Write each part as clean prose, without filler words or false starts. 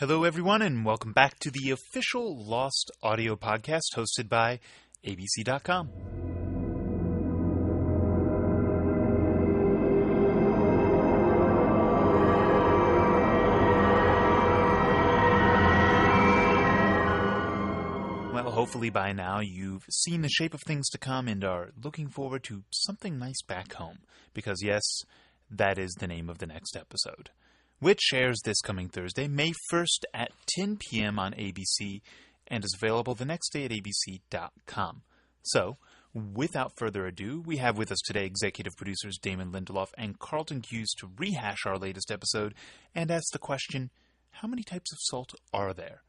Hello, everyone, and welcome back to the official Lost audio podcast hosted by ABC.com. Well, hopefully by now you've seen the shape of things to come and are looking forward to something nice back home. Because yes, that is the name of the next episode, which airs this coming Thursday, May 1st at 10 p.m. on ABC and is available the next day at abc.com. So, without further ado, we have with us today executive producers Damon Lindelof and Carlton Hughes to rehash our latest episode and ask the question, how many types of salt are there?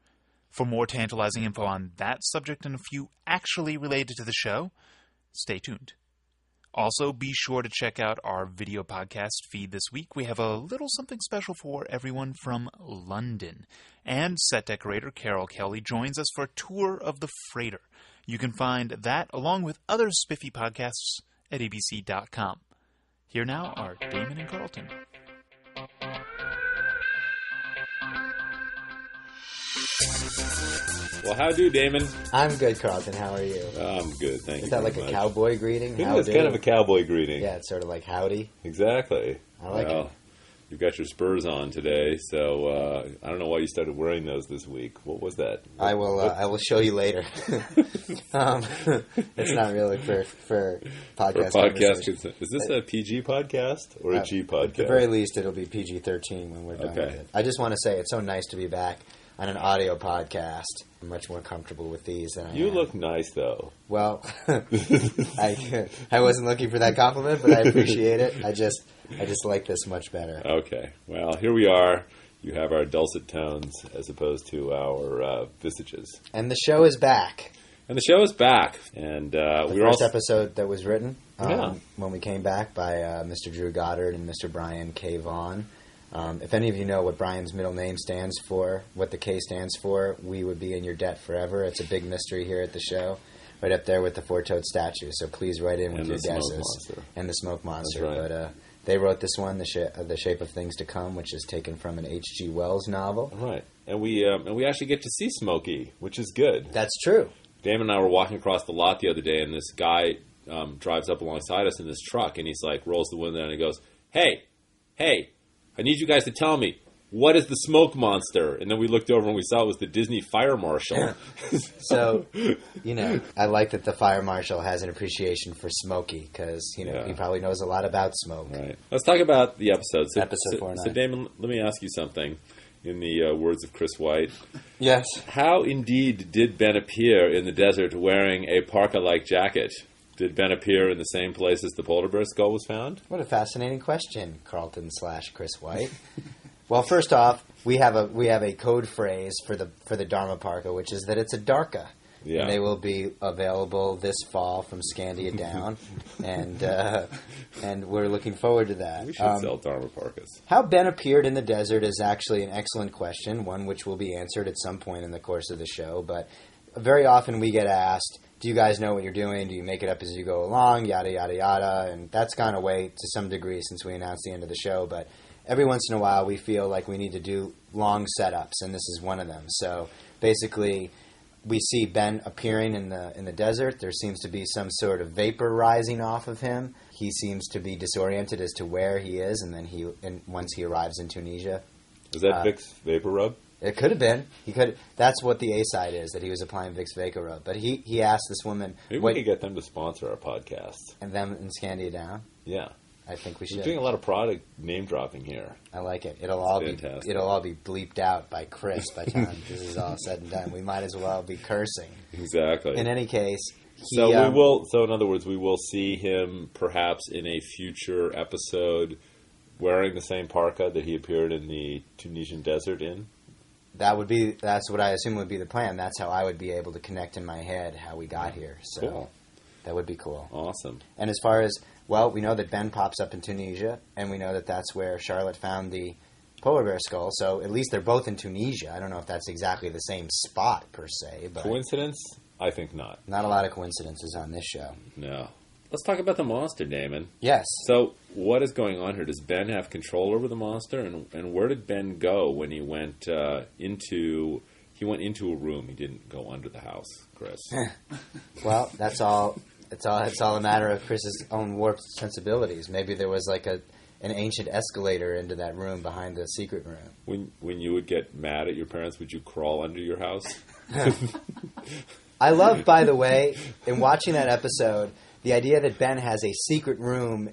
For more tantalizing info on that subject and a few actually related to the show, stay tuned. Also, be sure to check out our video podcast feed this week. We have a little something special for everyone from London. And set decorator Carol Kelly joins us for a tour of the freighter. You can find that, along with other spiffy podcasts, at abc.com. Here now are Damon and Carlton. Well, how do, Damon? I'm good, Carlton. How are you? I'm good, thank you. Is that like a cowboy greeting? I think it's kind of a cowboy greeting. Yeah, it's sort of like howdy. Exactly. I like it. You've got your spurs on today, so I don't know why you started wearing those this week. What was that? I will show you later. It's not really for podcast. For podcast, is this a PG podcast or a G podcast? At the very least, it'll be PG-13 when we're done with it. I just want to say it's so nice to be back on an audio podcast. I'm much more comfortable with these than I am. You look nice, though. Well, I wasn't looking for that compliment, but I appreciate it. I just like this much better. Okay. Well, here we are. You have our dulcet tones as opposed to our visages. And the show is back. And the show is back. And the first episode that was written when we came back by Mr. Drew Goddard and Mr. Brian K. Vaughn. If any of you know what Brian's middle name stands for, what the K stands for, we would be in your debt forever. It's a big mystery here at the show, right up there with the four-toed statue. So please write in with your guesses. And the smoke monster. That's right. But they wrote this one, The Shape of Things to Come, which is taken from an H.G. Wells novel. Right. And we actually get to see Smokey, which is good. That's true. Damon and I were walking across the lot the other day, and this guy drives up alongside us in this truck, and he's like, rolls the window down, and he goes, Hey, I need you guys to tell me, what is the smoke monster? And then we looked over and we saw it was the Disney Fire Marshal. So, I like that the Fire Marshal has an appreciation for Smokey because, he probably knows a lot about smoke. Right. Let's talk about the episode. Episode 49. So, Damon, let me ask you something in the words of Chris White. Yes. How indeed did Ben appear in the desert wearing a parka-like jacket? Did Ben appear in the same place as the polar bear skull was found? What a fascinating question, Carlton/Chris White. Well, first off, we have a code phrase for the Dharma Parka, which is that it's a Darka. Yeah. And they will be available this fall from Scandia Down, and we're looking forward to that. We should sell Dharma Parkas. How Ben appeared in the desert is actually an excellent question, one which will be answered at some point in the course of the show, but very often we get asked, do you guys know what you're doing? Do you make it up as you go along? Yada, yada, yada. And that's gone away to some degree since we announced the end of the show. But every once in a while, we feel like we need to do long setups, and this is one of them. So basically, we see Ben appearing in the desert. There seems to be some sort of vapor rising off of him. He seems to be disoriented as to where he is, and then once he arrives in Tunisia. Is that Vicks Vapor Rub? It could have been. That's what the A-side is, that he was applying Vicks VapoRub. But he asked this woman... Maybe we could get them to sponsor our podcast. And them in Scandia Down? Yeah. I think we should. We're doing a lot of product name dropping here. I like it. It'll all be bleeped out by Chris by the time this is all said and done. We might as well be cursing. Exactly. In any case... So in other words, we will see him perhaps in a future episode wearing the same parka that he appeared in the Tunisian desert in? That's what I assume would be the plan. That's how I would be able to connect in my head how we got here. So cool. That would be cool. Awesome. And as far as, we know that Ben pops up in Tunisia, and we know that that's where Charlotte found the polar bear skull. So at least they're both in Tunisia. I don't know if that's exactly the same spot per se. But coincidence? I think not. Not a lot of coincidences on this show. No. let's talk about the monster, Damon. Yes. So, what is going on here? Does Ben have control over the monster, and where did Ben go when he went into? He went into a room. He didn't go under the house, Chris. Well, that's all. It's all a matter of Chris's own warped sensibilities. Maybe there was like an ancient escalator into that room behind the secret room. When you would get mad at your parents, would you crawl under your house? I love, by the way, in watching that episode, the idea that Ben has a secret room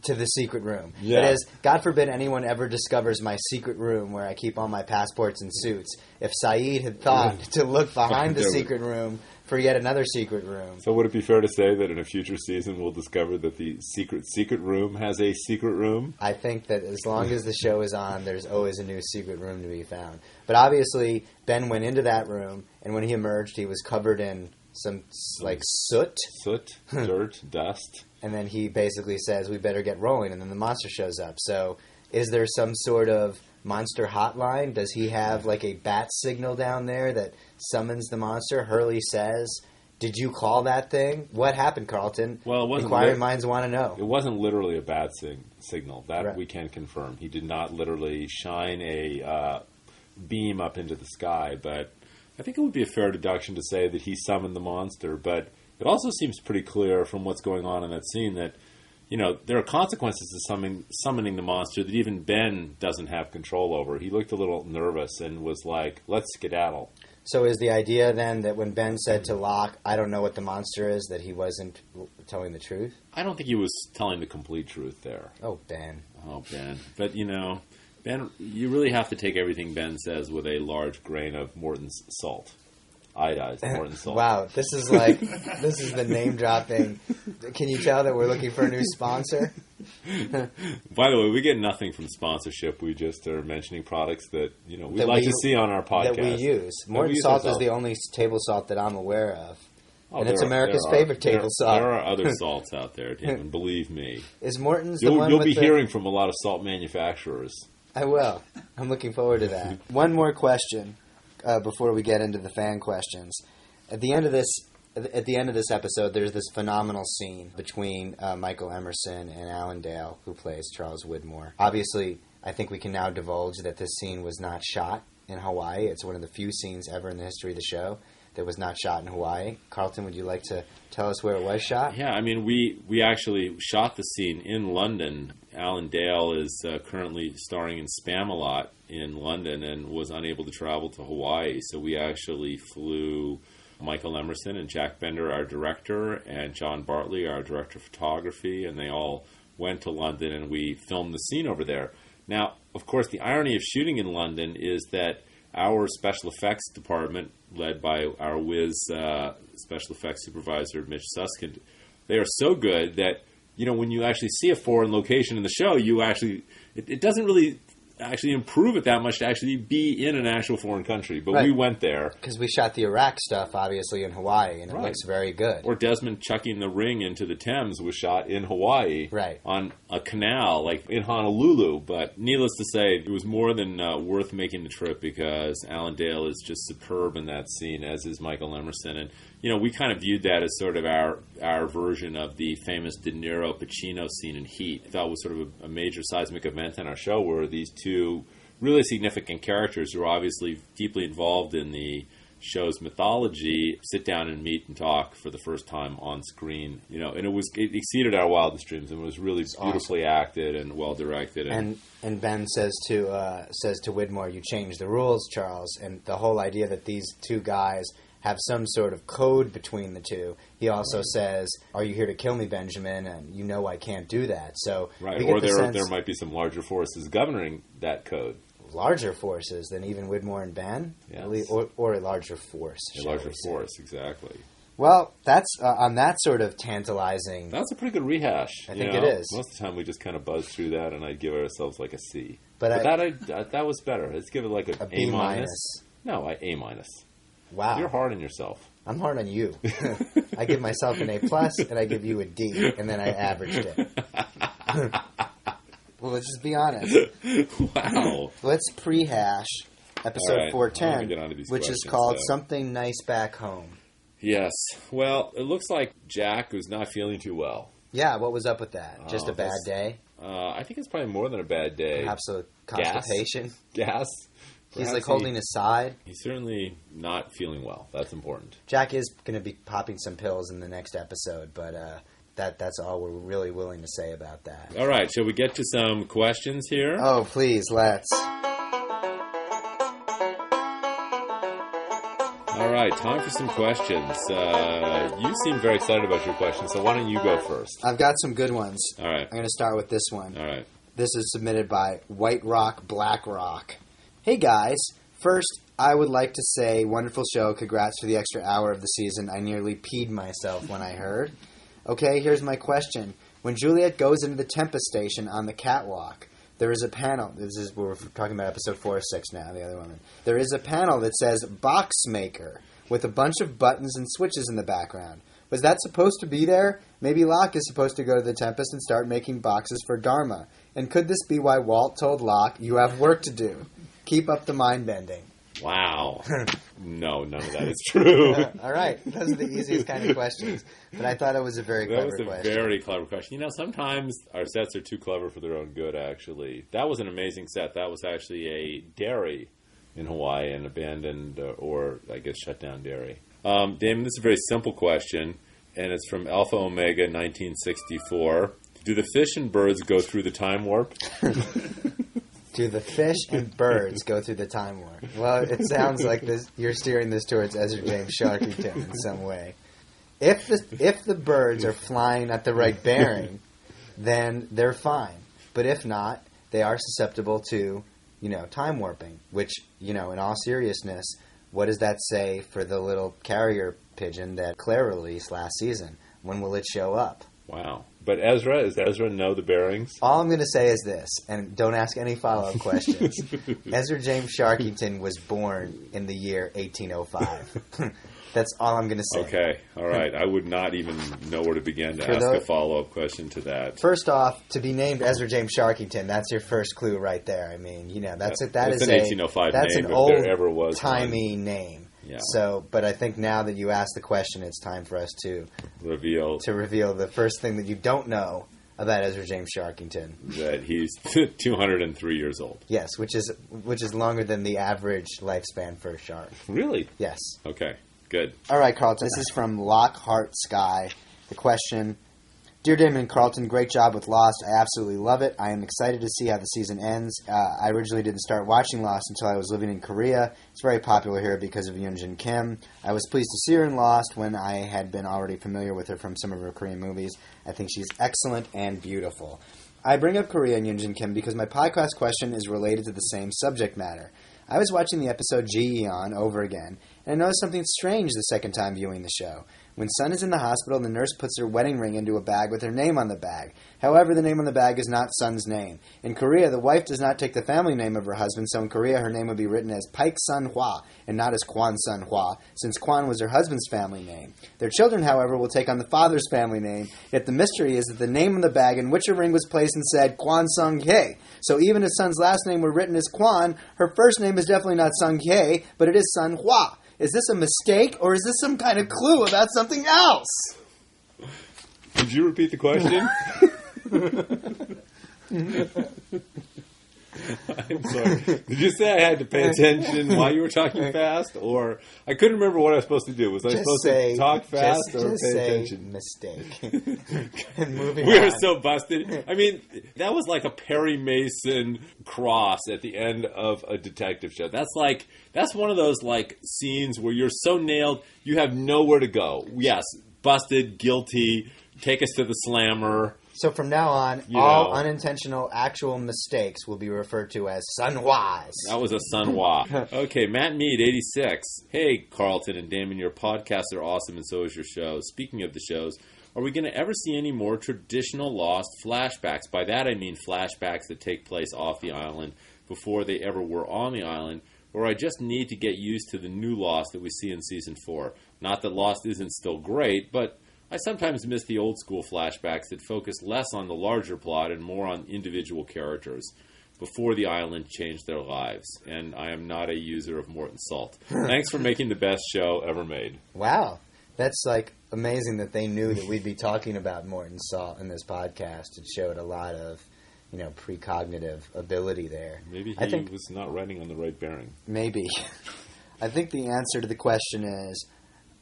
to the secret room. Yeah. That is, God forbid anyone ever discovers my secret room where I keep all my passports and suits. If Saeed had thought to look behind the secret room for yet another secret room. So would it be fair to say that in a future season we'll discover that the secret room has a secret room? I think that as long as the show is on, there's always a new secret room to be found. But obviously, Ben went into that room, and when he emerged, he was covered in some like soot. Soot, dirt, dust. And then he basically says, we better get rolling, and then the monster shows up. So is there some sort of monster hotline? Does he have like a bat signal down there that summons the monster? Hurley says, did you call that thing? What happened, Carlton? Well, it wasn't Inquiring minds want to know. It wasn't literally a bad signal. That Right. we can confirm. He did not literally shine a beam up into the sky, but I think it would be a fair deduction to say that he summoned the monster. But it also seems pretty clear from what's going on in that scene that, you know, there are consequences to summoning the monster that even Ben doesn't have control over. He looked a little nervous and was like, let's skedaddle. So is the idea then that when Ben said to Locke, I don't know what the monster is, that he wasn't telling the truth? I don't think he was telling the complete truth there. Oh, Ben. Oh, Ben. But, you know, Ben, you really have to take everything Ben says with a large grain of Morton's salt. Iodized Morton's salt. Wow, this is like, this is the name dropping. Can you tell that we're looking for a new sponsor? By the way, we get nothing from sponsorship. We just are mentioning products that, you know, we'd That like we- to see on our podcast. That we use. Morton use salt is ourselves. the only table salt that I'm aware of. Oh, and it's there are- America's there are- favorite table salt. There are other salts out there, Damon, believe me. Is Morton's the You'll one with be the... hearing from a lot of salt manufacturers. I will. I'm looking forward to that. One more question before we get into the fan questions. At the end of this episode, there's this phenomenal scene between Michael Emerson and Alan Dale, who plays Charles Widmore. Obviously, I think we can now divulge that this scene was not shot in Hawaii. It's one of the few scenes ever in the history of the show that was not shot in Hawaii. Carlton, would you like to tell us where it was shot? Yeah, I mean, we actually shot the scene in London. Alan Dale is currently starring in Spamalot in London and was unable to travel to Hawaii, so we actually flew Michael Emerson and Jack Bender, our director, and John Bartley, our director of photography, and they all went to London and we filmed the scene over there. Now, of course, the irony of shooting in London is that our special effects department, led by our whiz special effects supervisor, Mitch Suskind, they are so good that, you know, when you actually see a foreign location in the show, you actually, it doesn't really actually improve it that much to actually be in an actual foreign country. But Right. we went there. Because we shot the Iraq stuff, obviously, in Hawaii, and it Right. looks very good. Or Desmond chucking the ring into the Thames was shot in Hawaii, Right. on a canal, like in Honolulu. But needless to say, it was more than worth making the trip because Alan Dale is just superb in that scene, as is Michael Emerson. And, you know, we kind of viewed that as sort of our version of the famous De Niro Pacino scene in Heat. I thought it was sort of a major seismic event in our show where these two really significant characters who are obviously deeply involved in the show's mythology sit down and meet and talk for the first time on screen. You know, and it exceeded our wildest dreams and was really beautifully acted and well directed. And Ben says to Widmore, "You changed the rules, Charles." And the whole idea that these two guys have some sort of code between the two. He also says, "Are you here to kill me, Benjamin?" And you know I can't do that. So right, we get or the sense there might be some larger forces governing that code. larger forces than even Widmore and Ben, Yes. or a larger force. A shall larger we say. force, exactly. Well, that's on that sort of tantalizing. That's a pretty good rehash. I you think know? it is. Most of the time we just kind of buzz through that and I'd give ourselves like a C. But that was better. Let's give it like a B A minus. minus. No, A minus. Wow, You're hard on yourself. I'm hard on you. I give myself an A plus, and I give you a D, and then I averaged it. Well, let's just be honest. Wow. Let's prehash episode All right, I wanna 410, get onto these which is questions, called so. Something Nice Back Home. Yes. Well, it looks like Jack was not feeling too well. Yeah, what was up with that? Just a bad day? I think it's probably more than a bad day. Perhaps a constipation? Gas. He's like holding his side. He's certainly not feeling well. That's important. Jack is going to be popping some pills in the next episode, but that's all we're really willing to say about that. All right, shall we get to some questions here? Oh, please, let's. All right, time for some questions. You seem very excited about your questions, so why don't you go first? I've got some good ones. All right. I'm going to start with this one. All right. This is submitted by White Rock Black Rock. Hey guys, first I would like to say wonderful show. Congrats for the extra hour of the season. I nearly peed myself when I heard. Okay, here's my question. When Juliet goes into the Tempest station on the catwalk, there is a panel. We're talking about episode 4 or 6 now, the other woman. There is a panel that says Box Maker with a bunch of buttons and switches in the background. Was that supposed to be there? Maybe Locke is supposed to go to the Tempest and start making boxes for Dharma. And could this be why Walt told Locke, you have work to do? Keep up the mind-bending. Wow. No, none of that is true. All right. Those are the easiest kind of questions. But I thought it was a very clever question. That was a very clever question. You know, sometimes our sets are too clever for their own good, actually. That was an amazing set. That was actually a dairy in Hawaii, an abandoned or, I guess, shut down dairy. Damon, this is a very simple question, and it's from Alpha Omega 1964. Do the fish and birds go through the time warp? Do the fish and birds go through the time warp? Well, it sounds like this. You're steering this towards Ezra James Sharkington in some way. If the birds are flying at the right bearing, then they're fine. But if not, they are susceptible to, time warping. Which, in all seriousness, what does that say for the little carrier pigeon that Claire released last season? When will it show up? Wow. But does Ezra know the bearings? All I'm going to say is this, and don't ask any follow-up questions. Ezra James Sharkington was born in the year 1805. That's all I'm going to say. Okay, all right. I would not even know where to begin to ask a follow-up question to that. First off, to be named Ezra James Sharkington, that's your first clue right there. I mean, that's an 1805 that's name, an if there ever was old-timey name. Yeah. So, but I think now that you asked the question, it's time for us to reveal the first thing that you don't know about Ezra James Sharkington. That he's 203 years old. Yes, which is longer than the average lifespan for a shark. Really? Yes. Okay, good. All right, Carlton. This is from Lockhart Sky. The question: Dear Damon and Carlton, great job with Lost. I absolutely love it. I am excited to see how the season ends. I originally didn't start watching Lost until I was living in Korea. It's very popular here because of Yoonjin Kim. I was pleased to see her in Lost when I had been already familiar with her from some of her Korean movies. I think she's excellent and beautiful. I bring up Korea and Yoonjin Kim because my podcast question is related to the same subject matter. I was watching the episode Ji Eon over again, and I noticed something strange the second time viewing the show. When Sun is in the hospital, the nurse puts her wedding ring into a bag with her name on the bag. However, the name on the bag is not Sun's name. In Korea, the wife does not take the family name of her husband, so in Korea her name would be written as Paik Sun Hwa and not as Kwan Sun Hwa, since Kwan was her husband's family name. Their children, however, will take on the father's family name, yet the mystery is that the name on the bag in which her ring was placed and said Kwan Sung Hye. So even if Sun's last name were written as Kwan, her first name is definitely not Sung Hye, but it is Sun Hwa. Is this a mistake, or is this some kind of clue about something else? Could you repeat the question? I'm sorry. Did you say I had to pay attention while you were talking fast? Or I couldn't remember what I was supposed to do. Was I supposed to talk fast or pay attention? Mistake. And moving we on. are so busted. I mean, that was like a Perry Mason cross at the end of a detective show. That's one of those like scenes where you're so nailed, you have nowhere to go. Yes, busted, guilty, take us to the slammer. So from now on, all unintentional actual mistakes will be referred to as Sunhwas. That was a Sunhwa. Okay, Matt Mead, 86. Hey, Carlton and Damon, your podcasts are awesome and so is your show. Speaking of the shows, are we going to ever see any more traditional Lost flashbacks? By that I mean flashbacks that take place off the island before they ever were on the island, or I just need to get used to the new Lost that we see in Season 4. Not that Lost isn't still great, but I sometimes miss the old-school flashbacks that focus less on the larger plot and more on individual characters before the island changed their lives. And I am not a user of Morton Salt. Thanks for making the best show ever made. Wow. That's like amazing that they knew that we'd be talking about Morton Salt in this podcast. It showed a lot of, precognitive ability there. Maybe I think, was not writing on the right bearing. Maybe. I think the answer to the question is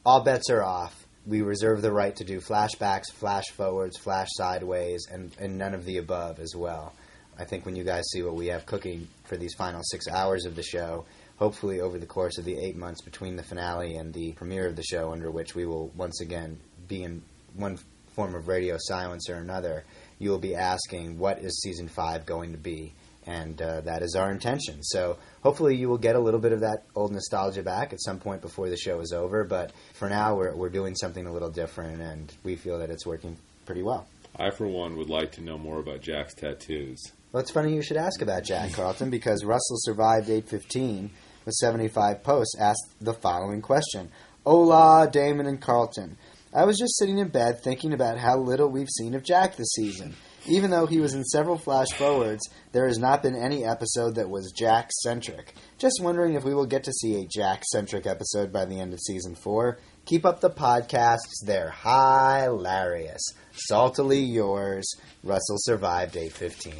all bets are off. We reserve the right to do flashbacks, flash forwards, flash sideways, and none of the above as well. I think when you guys see what we have cooking for these final 6 hours of the show, hopefully over the course of the 8 months between the finale and the premiere of the show, under which we will once again be in one form of radio silence or another, you will be asking, what is Season 5 going to be? And that is our intention. So hopefully you will get a little bit of that old nostalgia back at some point before the show is over. But for now, we're doing something a little different, and we feel that it's working pretty well. I, for one, would like to know more about Jack's tattoos. Well, it's funny you should ask about Jack, Carlton, because Russell Survived 815 with 75 posts asked the following question. Hola, Damon and Carlton. I was just sitting in bed thinking about how little we've seen of Jack this season. Even though he was in several flash forwards, there has not been any episode that was Jack-centric. Just wondering if we will get to see a Jack-centric episode by the end of Season 4. Keep up the podcasts. They're hilarious. Saltily yours, Russell Survived 815.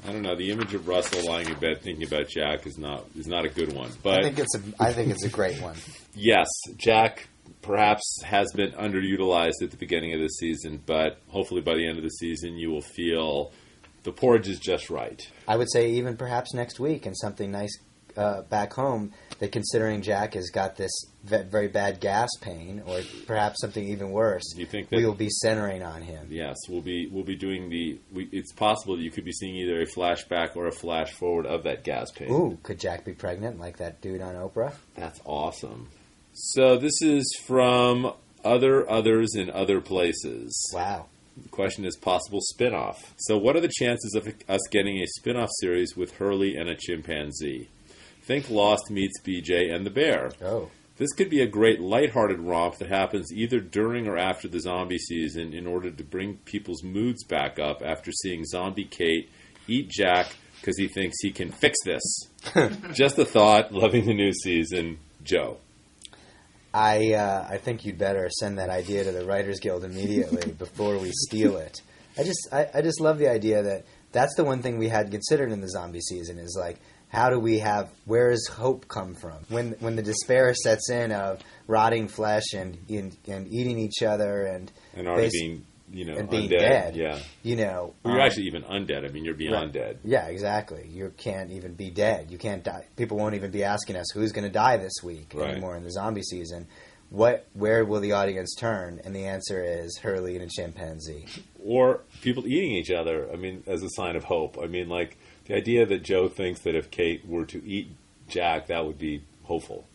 I don't know. The image of Russell lying in bed thinking about Jack is not a good one. But I think it's a great one. Yes, Jack perhaps has been underutilized at the beginning of the season, but hopefully by the end of the season you will feel the porridge is just right. I would say even perhaps next week, and something nice back home, that considering Jack has got this very bad gas pain, or perhaps something even worse, you think that we will be centering on him. Yes, we'll be doing it's possible that you could be seeing either a flashback or a flash forward of that gas pain. Ooh, could Jack be pregnant like that dude on Oprah? That's awesome. So this is from others in other places. Wow. The question is possible spin-off. So what are the chances of us getting a spin-off series with Hurley and a chimpanzee? Think Lost meets BJ and the Bear. Oh. This could be a great lighthearted romp that happens either during or after the zombie season in order to bring people's moods back up after seeing Zombie Kate eat Jack because he thinks he can fix this. Just a thought. Loving the new season. Joe. I think you'd better send that idea to the Writers Guild immediately before we steal it. I just love the idea that that's the one thing we had considered in the zombie season is like, where does hope come from? When the despair sets in of rotting flesh and eating each other and already being and being undead. dead. Yeah. You're actually even undead. I mean, you're beyond dead. Yeah, exactly. You can't even be dead. You can't die. People won't even be asking us who's going to die this week anymore in the zombie season. Where will the audience turn? And the answer is Hurley and a chimpanzee. Or people eating each other, I mean, as a sign of hope. I mean, like, the idea that Joe thinks that if Kate were to eat Jack, that would be hopeful.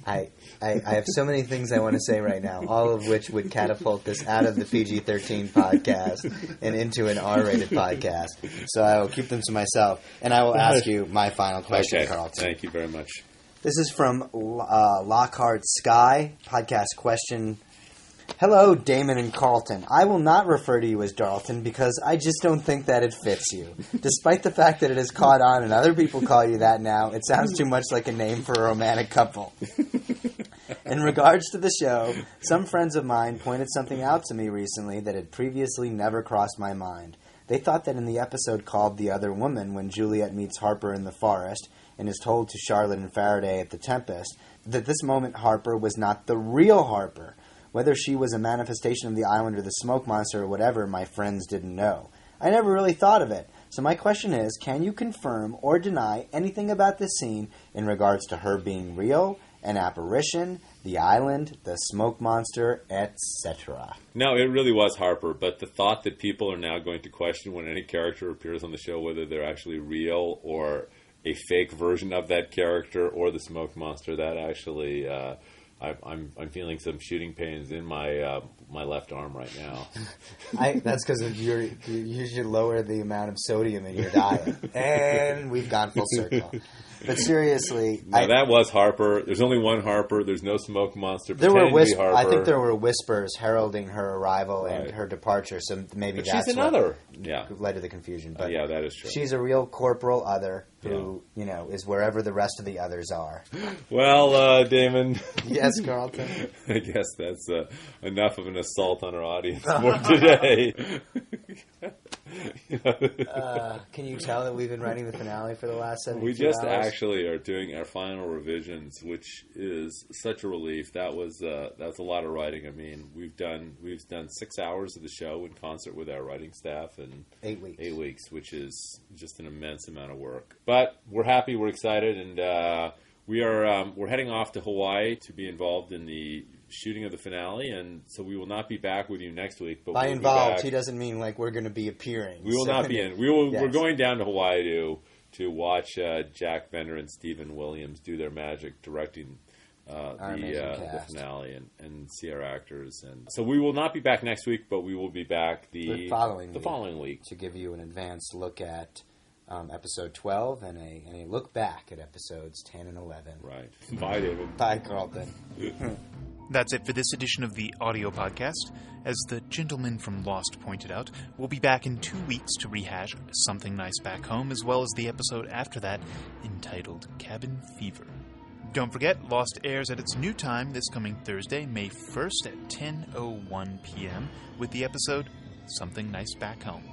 I have so many things I want to say right now, all of which would catapult this out of the PG-13 podcast and into an R-rated podcast. So I will keep them to myself, and I will ask you my final question, Carlton. Thank you very much. This is from Lockhart Sky, podcast question. Hello, Damon and Carlton. I will not refer to you as Darlton because I just don't think that it fits you. Despite the fact that it has caught on and other people call you that now, it sounds too much like a name for a romantic couple. In regards to the show, some friends of mine pointed something out to me recently that had previously never crossed my mind. They thought that in the episode called The Other Woman, when Juliet meets Harper in the forest and is told to Charlotte and Faraday at the Tempest, that this moment Harper was not the real Harper. Whether she was a manifestation of the island or the smoke monster or whatever, my friends didn't know. I never really thought of it. So my question is, can you confirm or deny anything about this scene in regards to her being real, an apparition, the island, the smoke monster, etc.? No, it really was Harper, but the thought that people are now going to question when any character appears on the show whether they're actually real or a fake version of that character or the smoke monster, that actually... I'm feeling some shooting pains in my my left arm right now. That's because you should lower the amount of sodium in your diet. And we've gone full circle. But seriously, No, that was Harper. There's only one Harper. There's no smoke monster. there were pretending to be Harper. I think there were whispers heralding her arrival Right. and her departure. So maybe But that's she's another. what led to the confusion. But Yeah, that is true. she's a real corporal other who is wherever the rest of the others are. Well, Damon, Yes, Carlton. I guess that's enough of an assault on our audience for today. Can you tell that we've been writing the finale for the last 72 We just hours? actually are doing our final revisions, which is such a relief. That's a lot of writing. I mean, we've done 6 hours of the show in concert with our writing staff and 8 weeks. 8 weeks, which is just an immense amount of work. But we're happy, we're excited, and we're heading off to Hawaii to be involved in the shooting of the finale, and so we will not be back with you next week. But By we'll involved, be back. he doesn't mean like we're going to be appearing. We will So- not be in. We're Yes. going down to Hawaii to watch Jack Bender and Stephen Williams do their magic directing amazing the cast. finale and see our actors. And so we will not be back next week, but we will be back The following week. to give you an advanced look at episode 12 and a look back at episodes 10 and 11. Right. Bye, David. Bye, Carlton. That's it for this edition of the audio podcast. As the gentleman from Lost pointed out, we'll be back in 2 weeks to rehash Something Nice Back Home, as well as the episode after that entitled Cabin Fever. Don't forget, Lost airs at its new time this coming Thursday, May 1st at 10:01 p.m. with the episode Something Nice Back Home.